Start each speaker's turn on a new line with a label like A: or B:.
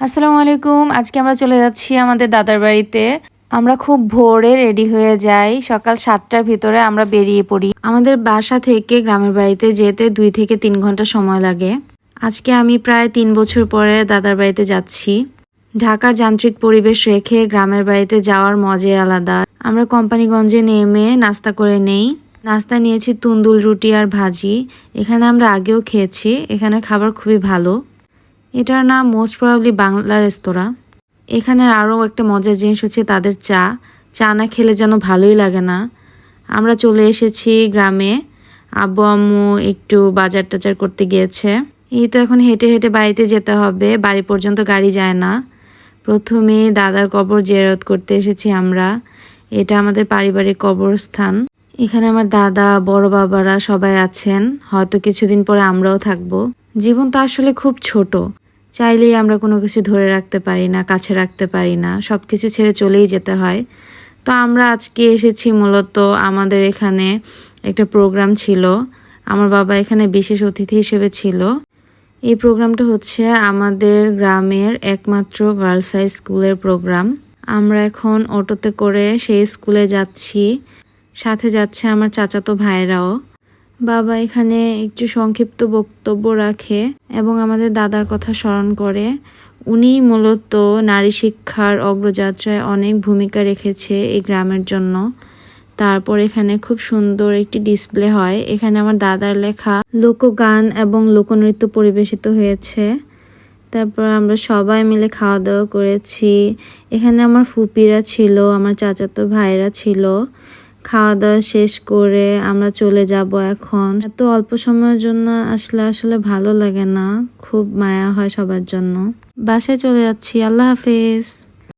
A: আসসালামু আলাইকুম। আজকে আমরা চলে যাচ্ছি আমাদের দাদার বাড়িতে। আমরা খুব ভোরে রেডি হয়ে যাই, সকাল 7টার ভিতরে আমরা বেরিয়ে পড়ি। আমাদের বাসা থেকে গ্রামের বাড়িতে যেতে 2 থেকে 3 ঘন্টা সময় লাগে। আজকে আমি প্রায় 3 বছর পরে দাদার বাড়িতে যাচ্ছি। ঢাকার যান্ত্রিক পরিবেশ রেখে গ্রামের বাড়িতে যাওয়ার মজাই আলাদা। আমরা কোম্পানিগঞ্জে নেমে নাস্তা করে নেই। নাস্তা নিয়েছি তুন্দুল রুটি আর ভাজি। এখানে আমরা আগেও খেয়েছি, এখানে খাবার খুবই ভালো। এটার নাম মোস্ট প্রবাবলি বাংলা রেস্তোরাঁ। এখানে আরও একটা মজার জিনিস হচ্ছে তাদের চা না খেলে যেন ভালোই লাগে না। আমরা চলে এসেছি গ্রামে। আব্বু আম্মু একটু বাজার টাজার করতে গিয়েছে। এই তো এখন হেঁটে হেঁটে বাড়িতে যেতে হবে, বাড়ি পর্যন্ত গাড়ি যায় না। প্রথমে দাদার কবর জিয়ারত করতে এসেছি আমরা। এটা আমাদের পারিবারিক কবরস্থান। এখানে আমার দাদা বড় বাবারা সবাই আছেন, হয়তো কিছুদিন পরে আমরাও থাকবো। জীবন তো আসলে খুব ছোট, চাইলেই আমরা কোনো কিছু ধরে রাখতে পারি না, কাছে রাখতে পারি না, সব কিছু ছেড়ে চলেই যেতে হয়। তো আমরা আজকে এসেছি মূলত আমাদের এখানে একটা প্রোগ্রাম ছিল। আমার বাবা এখানে বিশেষ অতিথি হিসেবে ছিল। এই প্রোগ্রামটা হচ্ছে আমাদের গ্রামের একমাত্র গার্লস হাই স্কুলের প্রোগ্রাম। আমরা এখন অটোতে করে সেই স্কুলে যাচ্ছি, সাথে যাচ্ছে আমার চাচাতো ভাইরাও। বাবা এখানে একটু সংক্ষিপ্ত বক্তব্য রাখে এবং আমাদের দাদার কথা স্মরণ করে। উনি মূলত নারী শিক্ষার অগ্রযাত্রায় অনেক ভূমিকা রেখেছে এই গ্রামের জন্য। তারপর এখানে খুব সুন্দর একটি ডিসপ্লে হয়। এখানে আমার দাদার লেখা লোকগান এবং লোকনৃত্য পরিবেশিত হয়েছে। তারপর আমরা সবাই মিলে খাওয়া দাওয়া করেছি। এখানে আমার ফুপিরা ছিল, আমার চাচাতো ভাইরা ছিল। খাওয়া দাওয়া শেষ করে আমরা চলে যাব এখন। এত অল্প সময়ের জন্য আসলে ভালো লাগে না, খুব মায়া হয় সবার জন্য। বাসায় চলে যাচ্ছি। আল্লাহ হাফেজ।